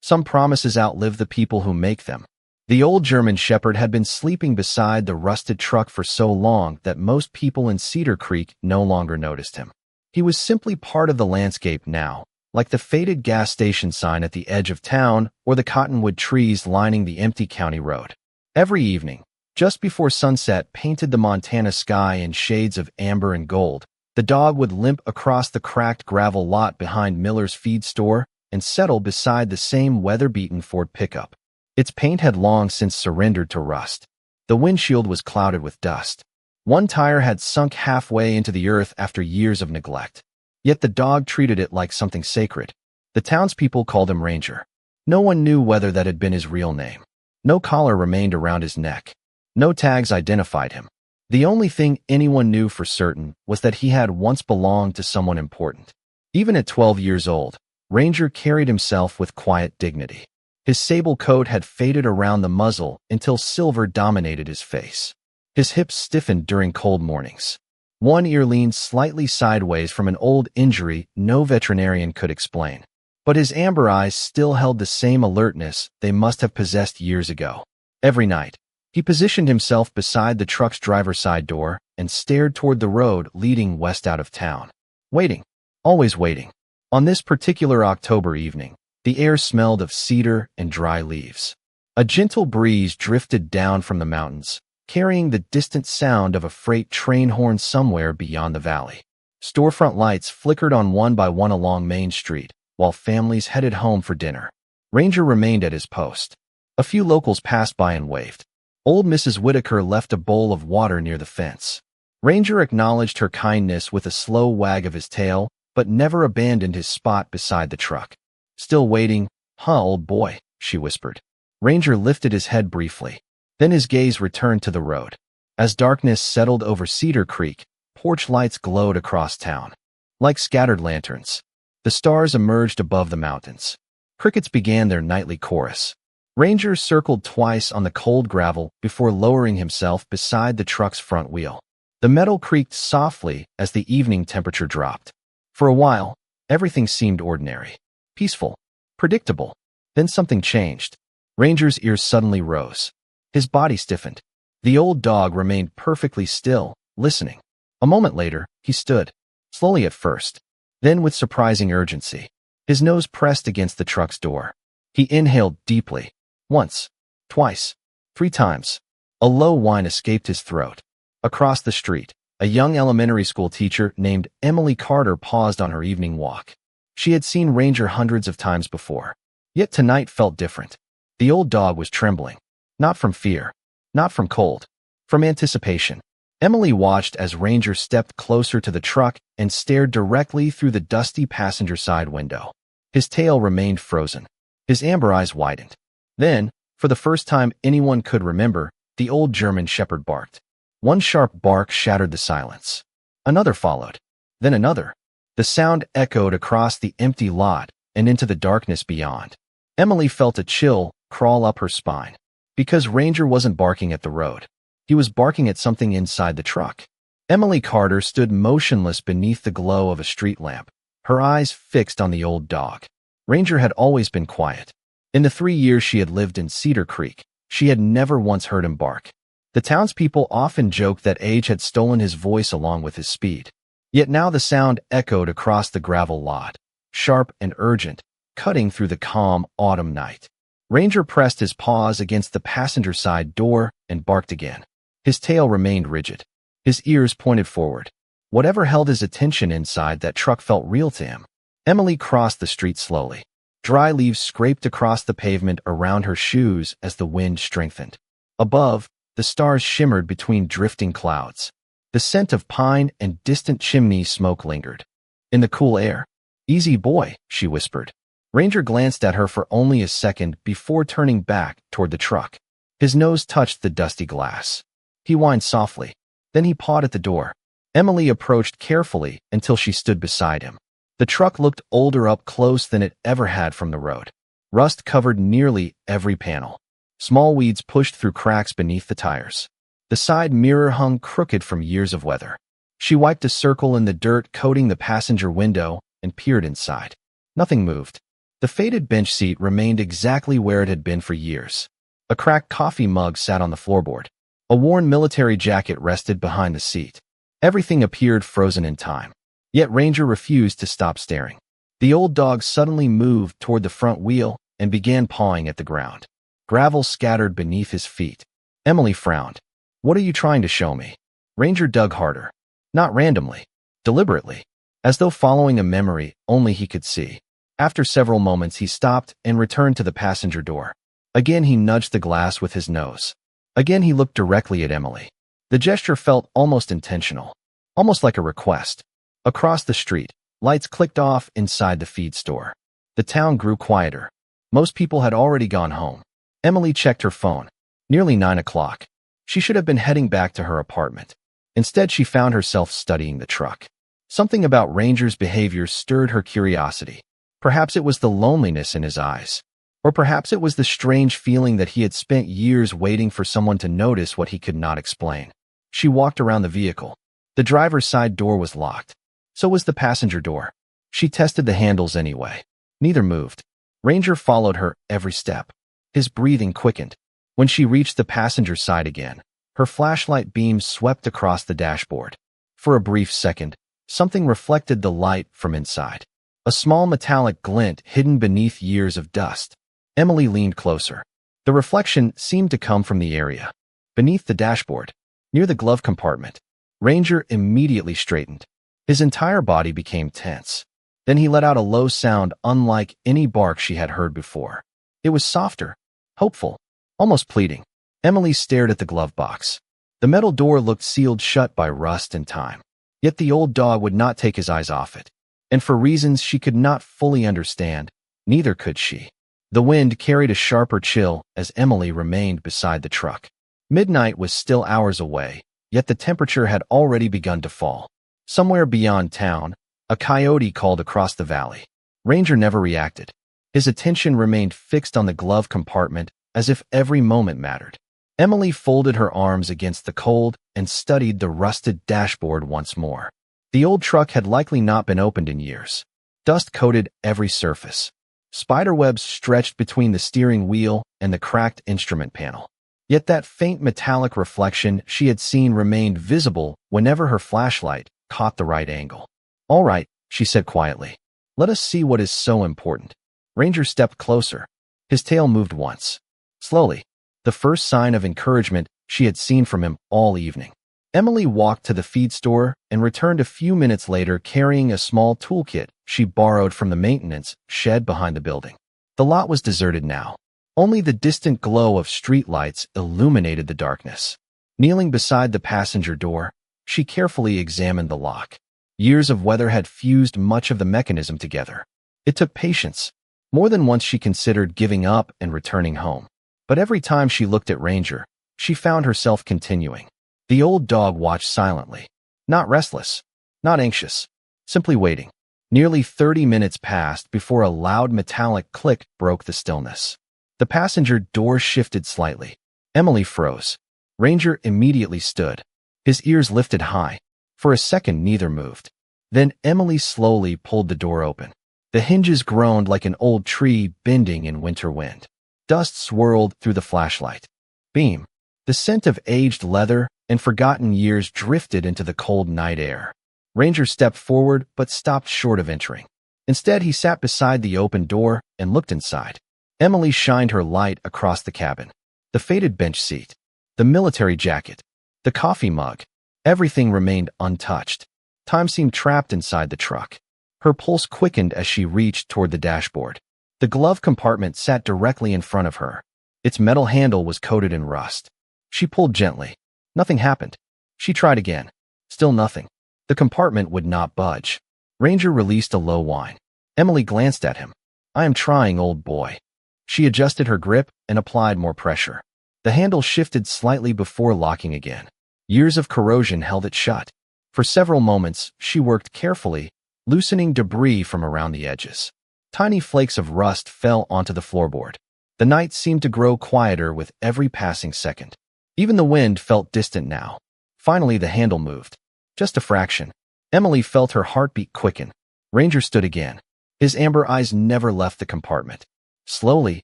Some promises outlive the people who make them. The old German Shepherd had been sleeping beside the rusted truck for so long that most people in Cedar Creek no longer noticed him. He was simply part of the landscape now, like the faded gas station sign at the edge of town or the cottonwood trees lining the empty county road. Every evening, just before sunset painted the Montana sky in shades of amber and gold, the dog would limp across the cracked gravel lot behind Miller's feed store and settle beside the same weather-beaten Ford pickup. Its paint had long since surrendered to rust. The windshield was clouded with dust. One tire had sunk halfway into the earth after years of neglect. Yet the dog treated it like something sacred. The townspeople called him Ranger. No one knew whether that had been his real name. No collar remained around his neck. No tags identified him. The only thing anyone knew for certain was that he had once belonged to someone important. Even at 12 years old, Ranger carried himself with quiet dignity. His sable coat had faded around the muzzle until silver dominated his face. His hips stiffened during cold mornings. One ear leaned slightly sideways from an old injury no veterinarian could explain. But his amber eyes still held the same alertness they must have possessed years ago. Every night, he positioned himself beside the truck's driver's side door and stared toward the road leading west out of town. Waiting. Always waiting. On this particular October evening, the air smelled of cedar and dry leaves. A gentle breeze drifted down from the mountains, carrying the distant sound of a freight train horn somewhere beyond the valley. Storefront lights flickered on one by one along Main Street, while families headed home for dinner. Ranger remained at his post. A few locals passed by and waved. Old Mrs. Whitaker left a bowl of water near the fence. Ranger acknowledged her kindness with a slow wag of his tail, but never abandoned his spot beside the truck. "Still waiting, huh, old boy?" she whispered. Ranger lifted his head briefly. Then his gaze returned to the road. As darkness settled over Cedar Creek, porch lights glowed across town. Like scattered lanterns, the stars emerged above the mountains. Crickets began their nightly chorus. Ranger circled twice on the cold gravel before lowering himself beside the truck's front wheel. The metal creaked softly as the evening temperature dropped. For a while, everything seemed ordinary. Peaceful, predictable. Then something changed. Ranger's ears suddenly rose. His body stiffened. The old dog remained perfectly still, listening. A moment later, he stood, slowly at first, then with surprising urgency. His nose pressed against the truck's door. He inhaled deeply. Once, twice, 3 times. A low whine escaped his throat. Across the street, a young elementary school teacher named Emily Carter paused on her evening walk. She had seen Ranger hundreds of times before, yet tonight felt different. The old dog was trembling, not from fear, not from cold, from anticipation. Emily watched as Ranger stepped closer to the truck and stared directly through the dusty passenger side window. His tail remained frozen. His amber eyes widened. Then, for the first time anyone could remember, the old German Shepherd barked. One sharp bark shattered the silence. Another followed. Then another. The sound echoed across the empty lot and into the darkness beyond. Emily felt a chill crawl up her spine. Because Ranger wasn't barking at the road. He was barking at something inside the truck. Emily Carter stood motionless beneath the glow of a street lamp, her eyes fixed on the old dog. Ranger had always been quiet. In the 3 years she had lived in Cedar Creek, she had never once heard him bark. The townspeople often joked that age had stolen his voice along with his speed. Yet now the sound echoed across the gravel lot, sharp and urgent, cutting through the calm autumn night. Ranger pressed his paws against the passenger side door and barked again. His tail remained rigid. His ears pointed forward. Whatever held his attention inside that truck felt real to him. Emily crossed the street slowly. Dry leaves scraped across the pavement around her shoes as the wind strengthened. Above, the stars shimmered between drifting clouds. The scent of pine and distant chimney smoke lingered. In the cool air. "Easy boy," she whispered. Ranger glanced at her for only a second before turning back toward the truck. His nose touched the dusty glass. He whined softly. Then he pawed at the door. Emily approached carefully until she stood beside him. The truck looked older up close than it ever had from the road. Rust covered nearly every panel. Small weeds pushed through cracks beneath the tires. The side mirror hung crooked from years of weather. She wiped a circle in the dirt coating the passenger window and peered inside. Nothing moved. The faded bench seat remained exactly where it had been for years. A cracked coffee mug sat on the floorboard. A worn military jacket rested behind the seat. Everything appeared frozen in time. Yet Ranger refused to stop staring. The old dog suddenly moved toward the front wheel and began pawing at the ground. Gravel scattered beneath his feet. Emily frowned. "What are you trying to show me?" Ranger dug harder. Not randomly. Deliberately. As though following a memory only he could see. After several moments he stopped and returned to the passenger door. Again he nudged the glass with his nose. Again he looked directly at Emily. The gesture felt almost intentional. Almost like a request. Across the street, lights clicked off inside the feed store. The town grew quieter. Most people had already gone home. Emily checked her phone. Nearly 9 o'clock. She should have been heading back to her apartment. Instead, she found herself studying the truck. Something about Ranger's behavior stirred her curiosity. Perhaps it was the loneliness in his eyes. Or perhaps it was the strange feeling that he had spent years waiting for someone to notice what he could not explain. She walked around the vehicle. The driver's side door was locked. So was the passenger door. She tested the handles anyway. Neither moved. Ranger followed her every step. His breathing quickened. When she reached the passenger side again, her flashlight beam swept across the dashboard. For a brief second, something reflected the light from inside. A small metallic glint hidden beneath years of dust. Emily leaned closer. The reflection seemed to come from the area. Beneath the dashboard, near the glove compartment. Ranger immediately straightened. His entire body became tense. Then he let out a low sound unlike any bark she had heard before. It was softer, hopeful, almost pleading. Emily stared at the glove box. The metal door looked sealed shut by rust and time. Yet the old dog would not take his eyes off it. And for reasons she could not fully understand, neither could she. The wind carried a sharper chill as Emily remained beside the truck. Midnight was still hours away, yet the temperature had already begun to fall. Somewhere beyond town, a coyote called across the valley. Ranger never reacted. His attention remained fixed on the glove compartment as if every moment mattered. Emily folded her arms against the cold and studied the rusted dashboard once more. The old truck had likely not been opened in years. Dust coated every surface. Spiderwebs stretched between the steering wheel and the cracked instrument panel. Yet that faint metallic reflection she had seen remained visible whenever her flashlight caught the right angle. "All right," she said quietly. "Let us see what is so important." Ranger stepped closer. His tail moved once. Slowly. The first sign of encouragement she had seen from him all evening. Emily walked to the feed store and returned a few minutes later carrying a small toolkit she borrowed from the maintenance shed behind the building. The lot was deserted now. Only the distant glow of streetlights illuminated the darkness. Kneeling beside the passenger door, she carefully examined the lock. Years of weather had fused much of the mechanism together. It took patience. More than once she considered giving up and returning home. But every time she looked at Ranger, she found herself continuing. The old dog watched silently. Not restless. Not anxious. Simply waiting. Nearly 30 minutes passed before a loud metallic click broke the stillness. The passenger door shifted slightly. Emily froze. Ranger immediately stood. His ears lifted high. For a second neither moved. Then Emily slowly pulled the door open. The hinges groaned like an old tree bending in winter wind. Dust swirled through the flashlight beam. The scent of aged leather and forgotten years drifted into the cold night air. Ranger stepped forward but stopped short of entering. Instead, he sat beside the open door and looked inside. Emily shined her light across the cabin. The faded bench seat. The military jacket. The coffee mug. Everything remained untouched. Time seemed trapped inside the truck. Her pulse quickened as she reached toward the dashboard. The glove compartment sat directly in front of her. Its metal handle was coated in rust. She pulled gently. Nothing happened. She tried again. Still nothing. The compartment would not budge. Ranger released a low whine. Emily glanced at him. "I am trying, old boy." She adjusted her grip and applied more pressure. The handle shifted slightly before locking again. Years of corrosion held it shut. For several moments, she worked carefully, loosening debris from around the edges. Tiny flakes of rust fell onto the floorboard. The night seemed to grow quieter with every passing second. Even the wind felt distant now. Finally, the handle moved. Just a fraction. Emily felt her heartbeat quicken. Ranger stood again. His amber eyes never left the compartment. Slowly,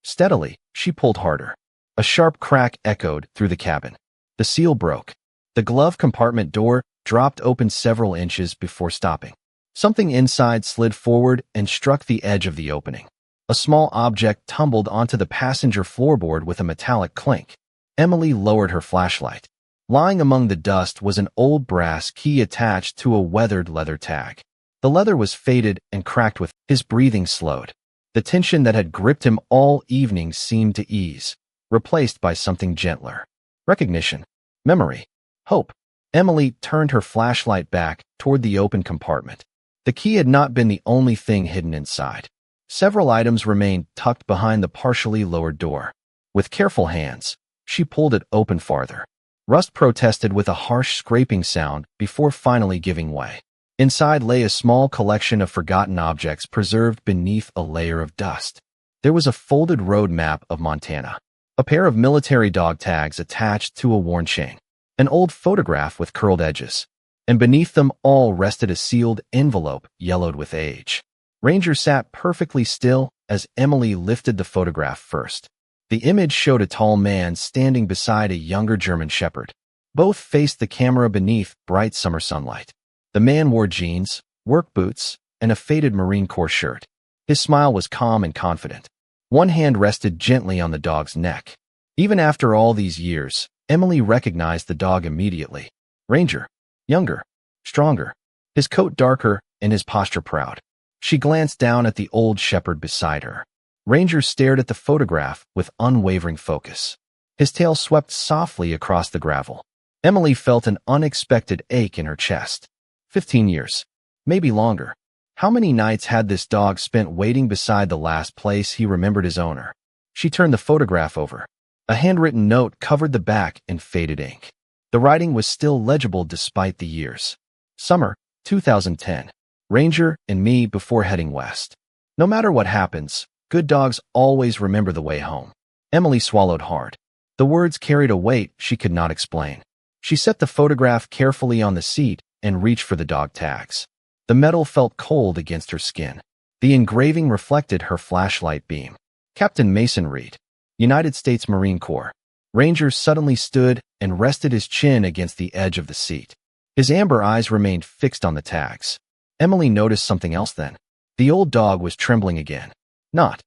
steadily, she pulled harder. A sharp crack echoed through the cabin. The seal broke. The glove compartment door dropped open several inches before stopping. Something inside slid forward and struck the edge of the opening. A small object tumbled onto the passenger floorboard with a metallic clink. Emily lowered her flashlight. Lying among the dust was an old brass key attached to a weathered leather tag. The leather was faded and cracked with his breathing slowed. The tension that had gripped him all evening seemed to ease, replaced by something gentler. Recognition. Memory. Hope. Emily turned her flashlight back toward the open compartment. The key had not been the only thing hidden inside. Several items remained tucked behind the partially lowered door. With careful hands, she pulled it open farther. Rust protested with a harsh scraping sound before finally giving way. Inside lay a small collection of forgotten objects preserved beneath a layer of dust. There was a folded road map of Montana, a pair of military dog tags attached to a worn chain, an old photograph with curled edges, and beneath them all rested a sealed envelope yellowed with age. Ranger sat perfectly still as Emily lifted the photograph first. The image showed a tall man standing beside a younger German shepherd. Both faced the camera beneath bright summer sunlight. The man wore jeans, work boots, and a faded Marine Corps shirt. His smile was calm and confident. One hand rested gently on the dog's neck. Even after all these years, Emily recognized the dog immediately. Ranger. Younger. Stronger. His coat darker and his posture proud. She glanced down at the old shepherd beside her. Ranger stared at the photograph with unwavering focus. His tail swept softly across the gravel. Emily felt an unexpected ache in her chest. 15 years. Maybe longer. How many nights had this dog spent waiting beside the last place he remembered his owner? She turned the photograph over. A handwritten note covered the back in faded ink. The writing was still legible despite the years. Summer, 2010. Ranger and me before heading west. No matter what happens, good dogs always remember the way home. Emily swallowed hard. The words carried a weight she could not explain. She set the photograph carefully on the seat and reached for the dog tags. The metal felt cold against her skin. The engraving reflected her flashlight beam. Captain Mason Reed, United States Marine Corps. Ranger suddenly stood and rested his chin against the edge of the seat. His amber eyes remained fixed on the tags. Emily noticed something else then. The old dog was trembling again. Not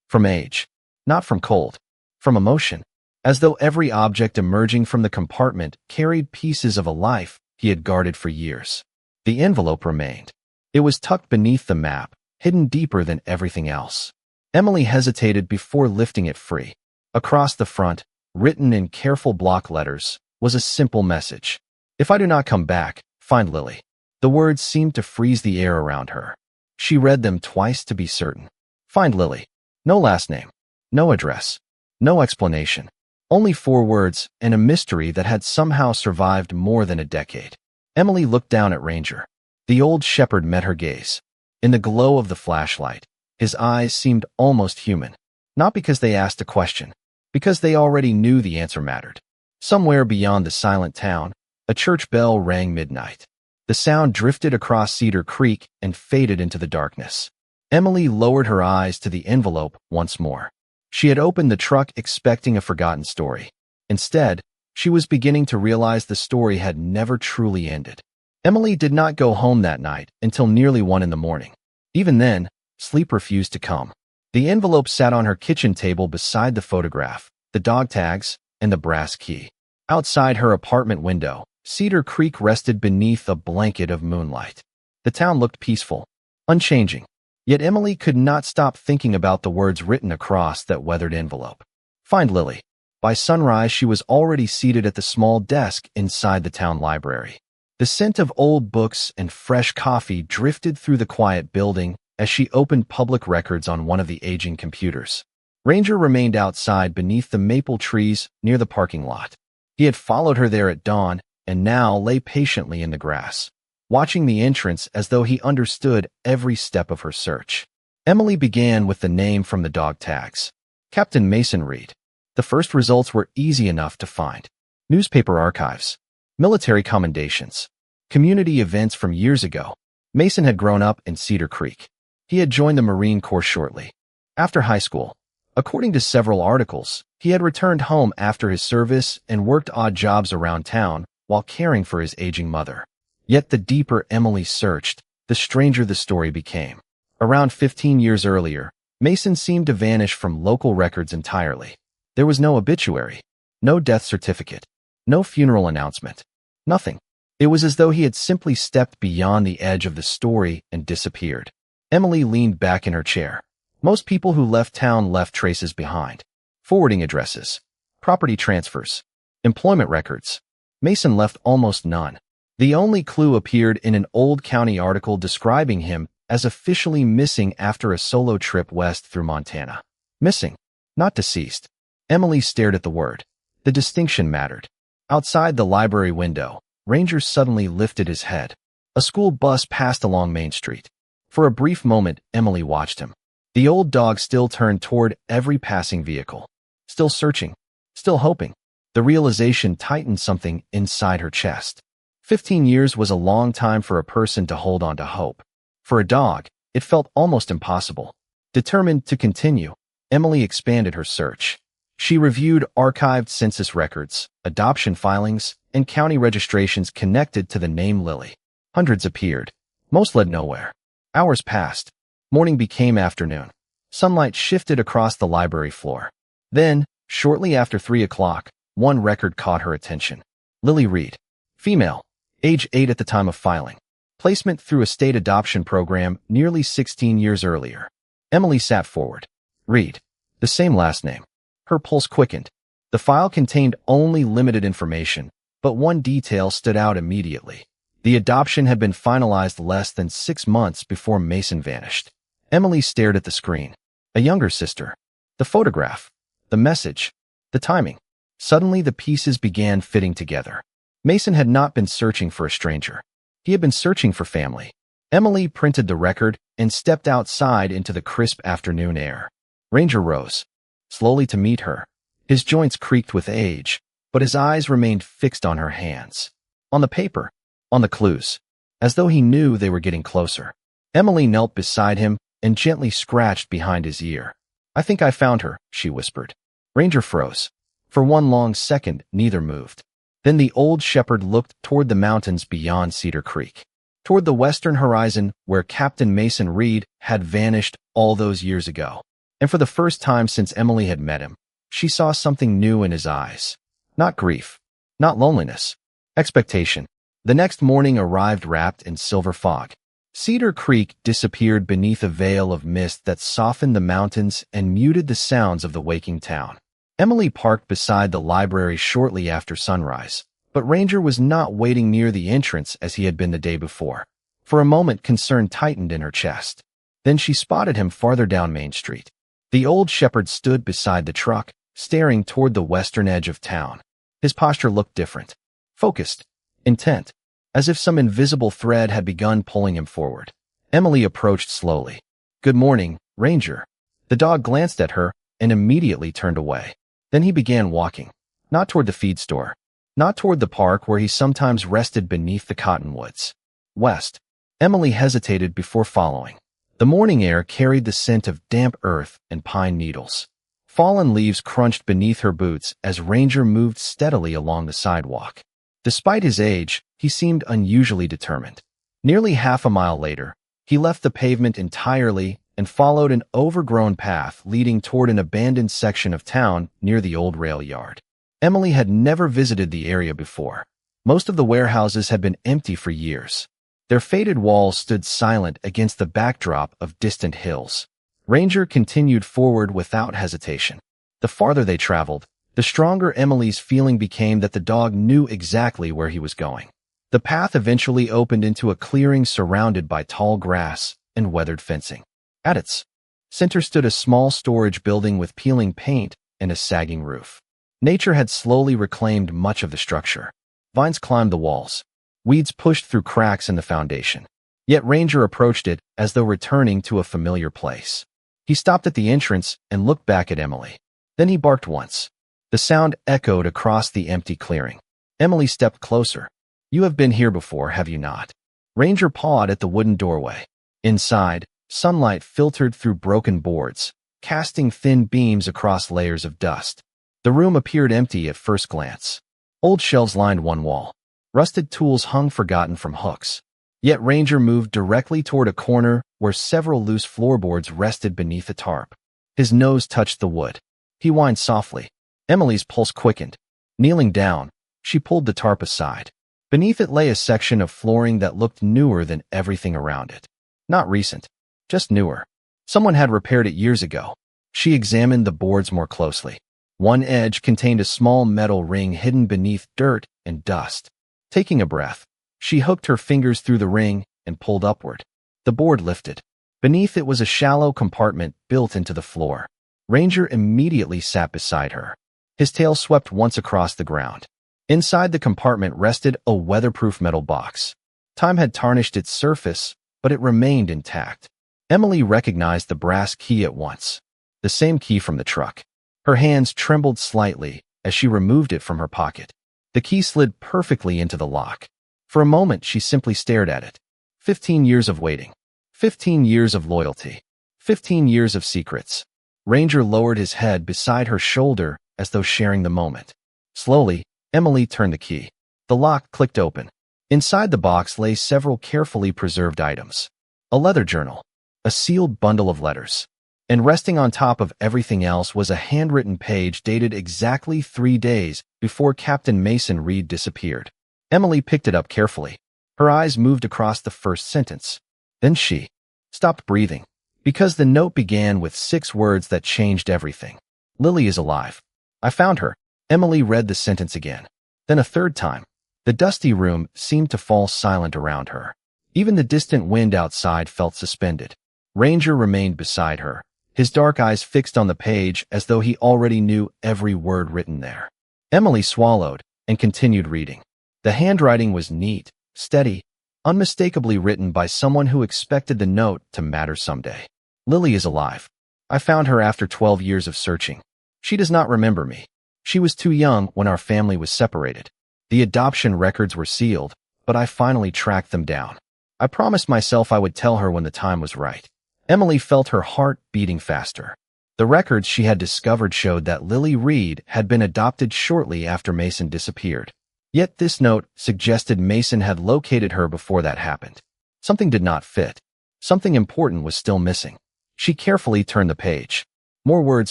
from age, not from cold, from emotion, as though every object emerging from the compartment carried pieces of a life he had guarded for years. The envelope remained. It was tucked beneath the map, hidden deeper than everything else. Emily hesitated before lifting it free. Across the front, written in careful block letters, was a simple message. If I do not come back, find Lily. The words seemed to freeze the air around her. She read them twice to be certain. Find Lily. No last name. No address. No explanation. Only 4 words and a mystery that had somehow survived more than a decade. Emily looked down at Ranger. The old shepherd met her gaze. In the glow of the flashlight, his eyes seemed almost human. Not because they asked a question, because they already knew the answer mattered. Somewhere beyond the silent town, a church bell rang midnight. The sound drifted across Cedar Creek and faded into the darkness. Emily lowered her eyes to the envelope once more. She had opened the truck expecting a forgotten story. Instead, she was beginning to realize the story had never truly ended. Emily did not go home that night until nearly 1 in the morning. Even then, sleep refused to come. The envelope sat on her kitchen table beside the photograph, the dog tags, and the brass key. Outside her apartment window, Cedar Creek rested beneath a blanket of moonlight. The town looked peaceful, unchanging. Yet Emily could not stop thinking about the words written across that weathered envelope. Find Lily. By sunrise, she was already seated at the small desk inside the town library. The scent of old books and fresh coffee drifted through the quiet building as she opened public records on one of the aging computers. Ranger remained outside beneath the maple trees near the parking lot. He had followed her there at dawn and now lay patiently in the grass, watching the entrance as though he understood every step of her search. Emily began with the name from the dog tags. Captain Mason Reed. The first results were easy enough to find. Newspaper archives, military commendations, community events from years ago. Mason had grown up in Cedar Creek. He had joined the Marine Corps shortly after high school. According to several articles, he had returned home after his service and worked odd jobs around town while caring for his aging mother. Yet the deeper Emily searched, the stranger the story became. Around 15 years earlier, Mason seemed to vanish from local records entirely. There was no obituary, no death certificate, no funeral announcement, nothing. It was as though he had simply stepped beyond the edge of the story and disappeared. Emily leaned back in her chair. Most people who left town left traces behind. Forwarding addresses, property transfers, employment records. Mason left almost none. The only clue appeared in an old county article describing him as officially missing after a solo trip west through Montana. Missing, not deceased. Emily stared at the word. The distinction mattered. Outside the library window, Ranger suddenly lifted his head. A school bus passed along Main Street. For a brief moment, Emily watched him. The old dog still turned toward every passing vehicle. Still searching. Still hoping. The realization tightened something inside her chest. 15 years was a long time for a person to hold on to hope. For a dog, it felt almost impossible. Determined to continue, Emily expanded her search. She reviewed archived census records, adoption filings, and county registrations connected to the name Lily. Hundreds appeared. Most led nowhere. Hours passed. Morning became afternoon. Sunlight shifted across the library floor. Then, shortly after 3 o'clock, one record caught her attention. Lily Reed. Female. Age 8 at the time of filing. Placement through a state adoption program nearly 16 years earlier. Emily sat forward. Reed. The same last name. Her pulse quickened. The file contained only limited information, but one detail stood out immediately. The adoption had been finalized less than 6 months before Mason vanished. Emily stared at the screen. A younger sister. The photograph. The message. The timing. Suddenly the pieces began fitting together. Mason had not been searching for a stranger. He had been searching for family. Emily printed the record and stepped outside into the crisp afternoon air. Ranger rose, slowly to meet her. His joints creaked with age, but his eyes remained fixed on her hands. On the paper. On the clues. As though he knew they were getting closer. Emily knelt beside him and gently scratched behind his ear. I think I found her, she whispered. Ranger froze. For one long second, neither moved. Then the old shepherd looked toward the mountains beyond Cedar Creek. Toward the western horizon where Captain Mason Reed had vanished all those years ago. And for the first time since Emily had met him, she saw something new in his eyes. Not grief. Not loneliness. Expectation. The next morning arrived wrapped in silver fog. Cedar Creek disappeared beneath a veil of mist that softened the mountains and muted the sounds of the waking town. Emily parked beside the library shortly after sunrise, but Ranger was not waiting near the entrance as he had been the day before. For a moment, concern tightened in her chest. Then she spotted him farther down Main Street. The old shepherd stood beside the truck, staring toward the western edge of town. His posture looked different. Focused. Intent. As if some invisible thread had begun pulling him forward. Emily approached slowly. Good morning, Ranger. The dog glanced at her and immediately turned away. Then he began walking. Not toward the feed store. Not toward the park where he sometimes rested beneath the cottonwoods. West. Emily hesitated before following. The morning air carried the scent of damp earth and pine needles. Fallen leaves crunched beneath her boots as Ranger moved steadily along the sidewalk. Despite his age, he seemed unusually determined. Nearly half a mile later, he left the pavement entirely and followed an overgrown path leading toward an abandoned section of town near the old rail yard. Emily had never visited the area before. Most of the warehouses had been empty for years. Their faded walls stood silent against the backdrop of distant hills. Ranger continued forward without hesitation. The farther they traveled, the stronger Emily's feeling became that the dog knew exactly where he was going. The path eventually opened into a clearing surrounded by tall grass and weathered fencing. At its center stood a small storage building with peeling paint and a sagging roof. Nature had slowly reclaimed much of the structure. Vines climbed the walls. Weeds pushed through cracks in the foundation. Yet Ranger approached it as though returning to a familiar place. He stopped at the entrance and looked back at Emily. Then he barked once. The sound echoed across the empty clearing. Emily stepped closer. You have been here before, have you not? Ranger pawed at the wooden doorway. Inside, Sunlight filtered through broken boards, casting thin beams across layers of dust. The room appeared empty at first glance. Old shelves lined one wall. Rusted tools hung forgotten from hooks. Yet Ranger moved directly toward a corner where several loose floorboards rested beneath a tarp. His nose touched the wood. He whined softly. Emily's pulse quickened. Kneeling down, she pulled the tarp aside. Beneath it lay a section of flooring that looked newer than everything around it. Not recent, just newer. Someone had repaired it years ago. She examined the boards more closely. One edge contained a small metal ring hidden beneath dirt and dust. Taking a breath, she hooked her fingers through the ring and pulled upward. The board lifted. Beneath it was a shallow compartment built into the floor. Ranger immediately sat beside her. His tail swept once across the ground. Inside the compartment rested a weatherproof metal box. Time had tarnished its surface, but it remained intact. Emily recognized the brass key at once. The same key from the truck. Her hands trembled slightly as she removed it from her pocket. The key slid perfectly into the lock. For a moment, she simply stared at it. 15 years of waiting. 15 years of loyalty. 15 years of secrets. Ranger lowered his head beside her shoulder as though sharing the moment. Slowly, Emily turned the key. The lock clicked open. Inside the box lay several carefully preserved items. A leather journal. A sealed bundle of letters. And resting on top of everything else was a handwritten page dated exactly 3 days before Captain Mason Reed disappeared. Emily picked it up carefully. Her eyes moved across the first sentence. Then she stopped breathing, because the note began with 6 words that changed everything. Lily is alive. I found her. Emily read the sentence again. Then a third time. The dusty room seemed to fall silent around her. Even the distant wind outside felt suspended. Ranger remained beside her, his dark eyes fixed on the page as though he already knew every word written there. Emily swallowed and continued reading. The handwriting was neat, steady, unmistakably written by someone who expected the note to matter someday. Lily is alive. I found her after 12 years of searching. She does not remember me. She was too young when our family was separated. The adoption records were sealed, but I finally tracked them down. I promised myself I would tell her when the time was right. Emily felt her heart beating faster. The records she had discovered showed that Lily Reed had been adopted shortly after Mason disappeared. Yet this note suggested Mason had located her before that happened. Something did not fit. Something important was still missing. She carefully turned the page. More words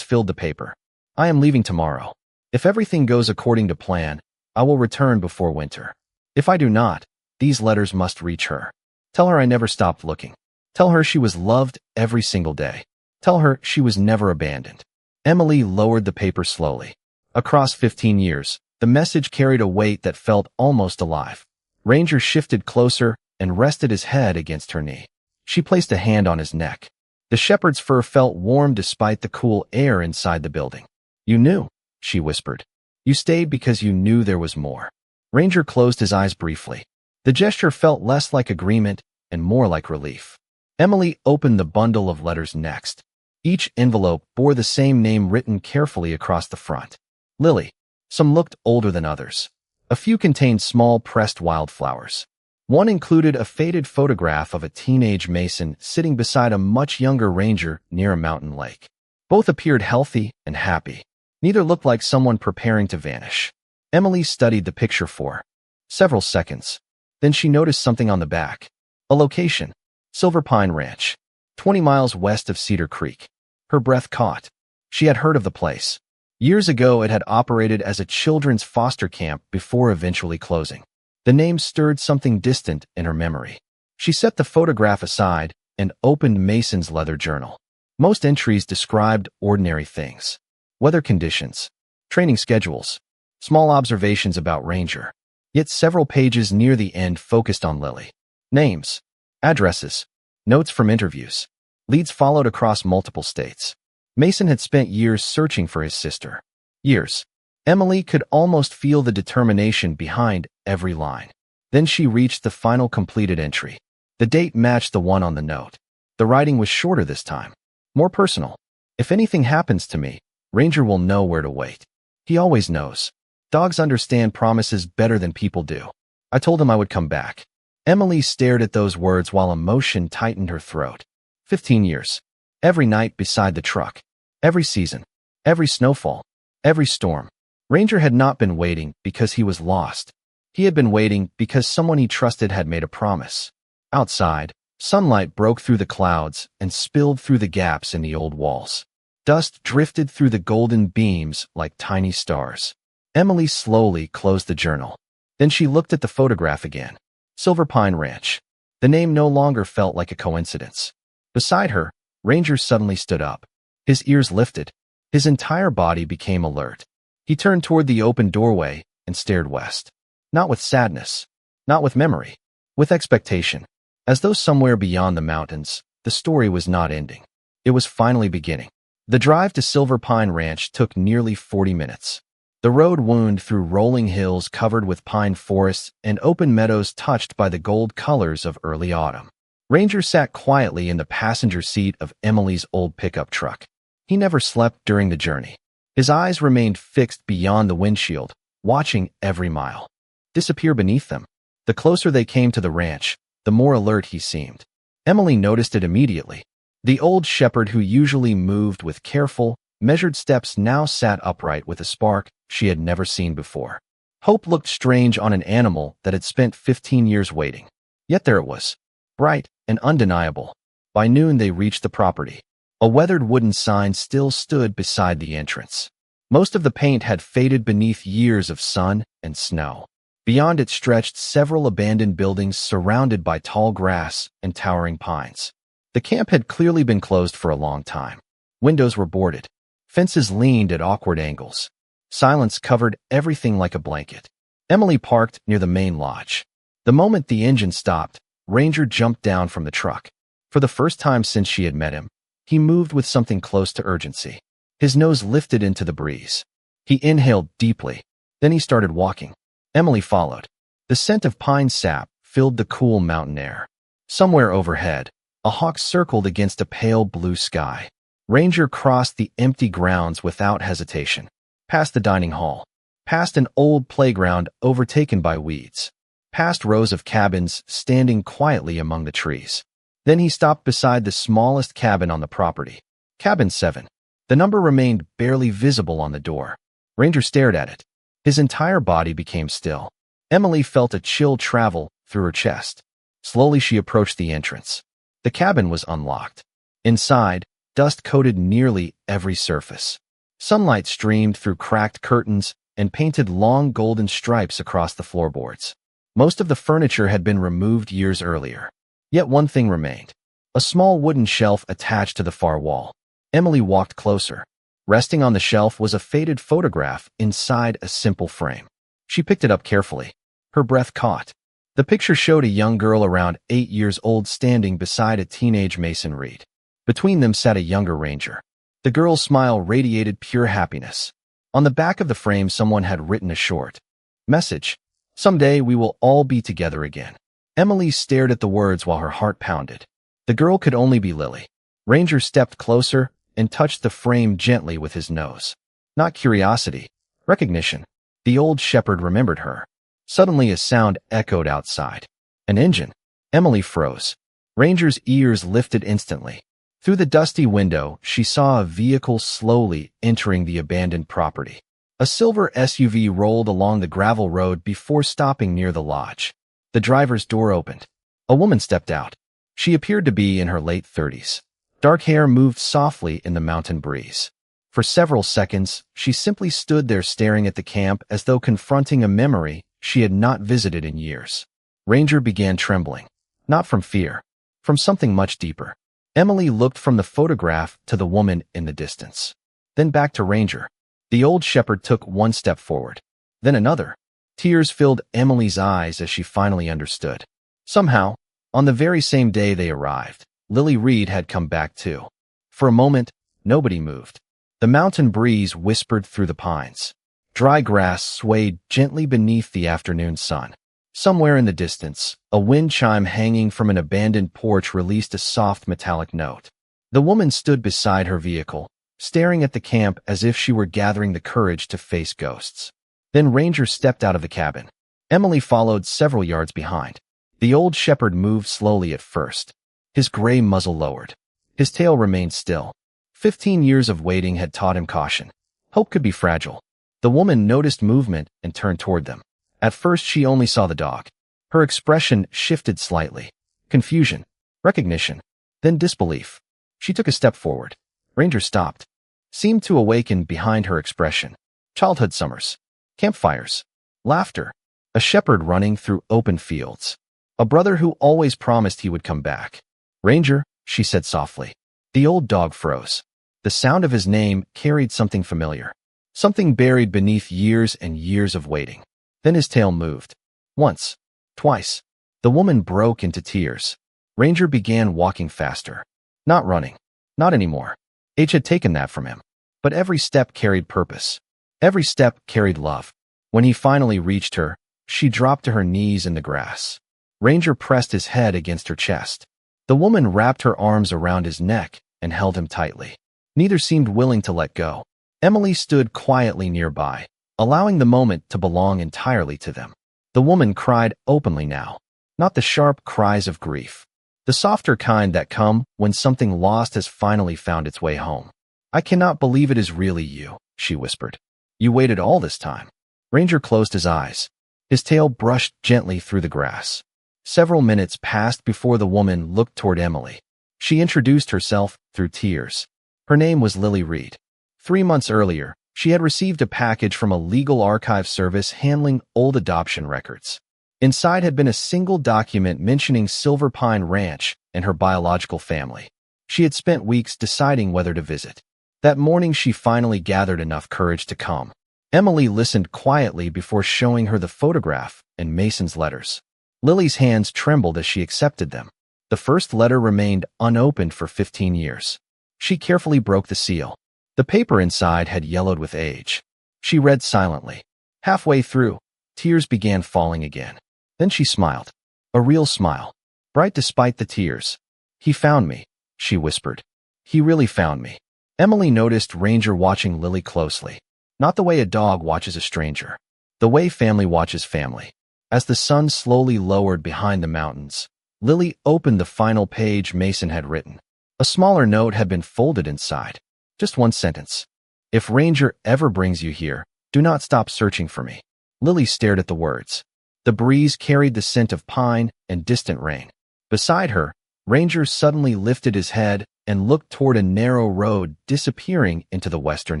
filled the paper. I am leaving tomorrow. If everything goes according to plan, I will return before winter. If I do not, these letters must reach her. Tell her I never stopped looking. Tell her she was loved every single day. Tell her she was never abandoned. Emily lowered the paper slowly. Across 15 years, the message carried a weight that felt almost alive. Ranger shifted closer and rested his head against her knee. She placed a hand on his neck. The shepherd's fur felt warm despite the cool air inside the building. You knew, she whispered. You stayed because you knew there was more. Ranger closed his eyes briefly. The gesture felt less like agreement and more like relief. Emily opened the bundle of letters next. Each envelope bore the same name written carefully across the front. Lily. Some looked older than others. A few contained small pressed wildflowers. One included a faded photograph of a teenage Mason sitting beside a much younger Ranger near a mountain lake. Both appeared healthy and happy. Neither looked like someone preparing to vanish. Emily studied the picture for several seconds. Then she noticed something on the back. A location. Silver Pine Ranch. 20 miles west of Cedar Creek. Her breath caught. She had heard of the place. Years ago, it had operated as a children's foster camp before eventually closing. The name stirred something distant in her memory. She set the photograph aside and opened Mason's leather journal. Most entries described ordinary things. Weather conditions, training schedules, small observations about Ranger. Yet several pages near the end focused on Lily. Names, addresses, notes from interviews. Leads followed across multiple states. Mason had spent years searching for his sister. Years. Emily could almost feel the determination behind every line. Then she reached the final completed entry. The date matched the one on the note. The writing was shorter this time. More personal. If anything happens to me, Ranger will know where to wait. He always knows. Dogs understand promises better than people do. I told him I would come back. Emily stared at those words while emotion tightened her throat. 15 years. Every night beside the truck. Every season. Every snowfall. Every storm. Ranger had not been waiting because he was lost. He had been waiting because someone he trusted had made a promise. Outside, sunlight broke through the clouds and spilled through the gaps in the old walls. Dust drifted through the golden beams like tiny stars. Emily slowly closed the journal. Then she looked at the photograph again. Silver Pine Ranch. The name no longer felt like a coincidence. Beside her, Ranger suddenly stood up. His ears lifted. His entire body became alert. He turned toward the open doorway and stared west. Not with sadness. Not with memory. With expectation. As though somewhere beyond the mountains, the story was not ending. It was finally beginning. The drive to Silver Pine Ranch took nearly 40 minutes. The road wound through rolling hills covered with pine forests and open meadows touched by the gold colors of early autumn. Ranger sat quietly in the passenger seat of Emily's old pickup truck. He never slept during the journey. His eyes remained fixed beyond the windshield, watching every mile disappear beneath them. The closer they came to the ranch, the more alert he seemed. Emily noticed it immediately. The old shepherd who usually moved with careful, measured steps now sat upright with a spark she had never seen before. Hope looked strange on an animal that had spent 15 years waiting. Yet there it was, bright and undeniable. By noon they reached the property. A weathered wooden sign still stood beside the entrance. Most of the paint had faded beneath years of sun and snow. Beyond it stretched several abandoned buildings surrounded by tall grass and towering pines. The camp had clearly been closed for a long time. Windows were boarded. Fences leaned at awkward angles. Silence covered everything like a blanket. Emily parked near the main lodge. The moment the engine stopped, Ranger jumped down from the truck. For the first time since she had met him, he moved with something close to urgency. His nose lifted into the breeze. He inhaled deeply. Then he started walking. Emily followed. The scent of pine sap filled the cool mountain air. Somewhere overhead, a hawk circled against a pale blue sky. Ranger crossed the empty grounds without hesitation. Past the dining hall. Past an old playground overtaken by weeds. Past rows of cabins standing quietly among the trees. Then he stopped beside the smallest cabin on the property. Cabin 7. The number remained barely visible on the door. Ranger stared at it. His entire body became still. Emily felt a chill travel through her chest. Slowly she approached the entrance. The cabin was unlocked. Inside, dust coated nearly every surface. Sunlight streamed through cracked curtains and painted long golden stripes across the floorboards. Most of the furniture had been removed years earlier. Yet one thing remained. A small wooden shelf attached to the far wall. Emily walked closer. Resting on the shelf was a faded photograph inside a simple frame. She picked it up carefully. Her breath caught. The picture showed a young girl around 8 years old standing beside a teenage Mason Reed. Between them sat a younger Ranger. The girl's smile radiated pure happiness. On the back of the frame someone had written a short message. Someday we will all be together again. Emily stared at the words while her heart pounded. The girl could only be Lily. Ranger stepped closer and touched the frame gently with his nose. Not curiosity, recognition. The old shepherd remembered her. Suddenly a sound echoed outside. An engine. Emily froze. Ranger's ears lifted instantly. Through the dusty window, she saw a vehicle slowly entering the abandoned property. A silver SUV rolled along the gravel road before stopping near the lodge. The driver's door opened. A woman stepped out. She appeared to be in her late 30s. Dark hair moved softly in the mountain breeze. For several seconds, she simply stood there staring at the camp as though confronting a memory she had not visited in years. Ranger began trembling. Not from fear. From something much deeper. Emily looked from the photograph to the woman in the distance. Then back to Ranger. The old shepherd took one step forward. Then another. Tears filled Emily's eyes as she finally understood. Somehow, on the very same day they arrived, Lily Reed had come back too. For a moment, nobody moved. The mountain breeze whispered through the pines. Dry grass swayed gently beneath the afternoon sun. Somewhere in the distance, a wind chime hanging from an abandoned porch released a soft metallic note. The woman stood beside her vehicle, staring at the camp as if she were gathering the courage to face ghosts. Then Ranger stepped out of the cabin. Emily followed several yards behind. The old shepherd moved slowly at first. His gray muzzle lowered. His tail remained still. 15 years of waiting had taught him caution. Hope could be fragile. The woman noticed movement and turned toward them. At first, she only saw the dog. Her expression shifted slightly. Confusion, recognition, then disbelief. She took a step forward. Ranger stopped, seemed to awaken behind her expression. Childhood summers, campfires, laughter, a shepherd running through open fields, a brother who always promised he would come back. Ranger, she said softly. The old dog froze. The sound of his name carried something familiar, something buried beneath years and years of waiting. Then his tail moved. Once, twice. The woman broke into tears. Ranger began walking faster. Not running. Not anymore. Age had taken that from him. But every step carried purpose. Every step carried love. When he finally reached her, she dropped to her knees in the grass. Ranger pressed his head against her chest. The woman wrapped her arms around his neck and held him tightly. Neither seemed willing to let go. Emily stood quietly nearby, allowing the moment to belong entirely to them. The woman cried openly now, not the sharp cries of grief, the softer kind that come when something lost has finally found its way home. I cannot believe it is really you, she whispered. You waited all this time. Ranger closed his eyes. His tail brushed gently through the grass. Several minutes passed before the woman looked toward Emily. She introduced herself through tears. Her name was Lily Reed. 3 months earlier, she had received a package from a legal archive service handling old adoption records. Inside had been a single document mentioning Silver Pine Ranch and her biological family. She had spent weeks deciding whether to visit. That morning, she finally gathered enough courage to come. Emily listened quietly before showing her the photograph and Mason's letters. Lily's hands trembled as she accepted them. The first letter remained unopened for 15 years. She carefully broke the seal. The paper inside had yellowed with age. She read silently. Halfway through, tears began falling again. Then she smiled. A real smile. Bright despite the tears. He found me, she whispered. He really found me. Emily noticed Ranger watching Lily closely. Not the way a dog watches a stranger. The way family watches family. As the sun slowly lowered behind the mountains, Lily opened the final page Mason had written. A smaller note had been folded inside. Just one sentence. If Ranger ever brings you here, do not stop searching for me. Lily stared at the words. The breeze carried the scent of pine and distant rain. Beside her, Ranger suddenly lifted his head and looked toward a narrow road disappearing into the western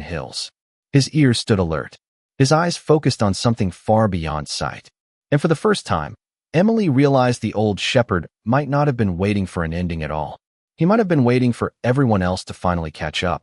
hills. His ears stood alert. His eyes focused on something far beyond sight. And for the first time, Emily realized the old shepherd might not have been waiting for an ending at all. He might have been waiting for everyone else to finally catch up.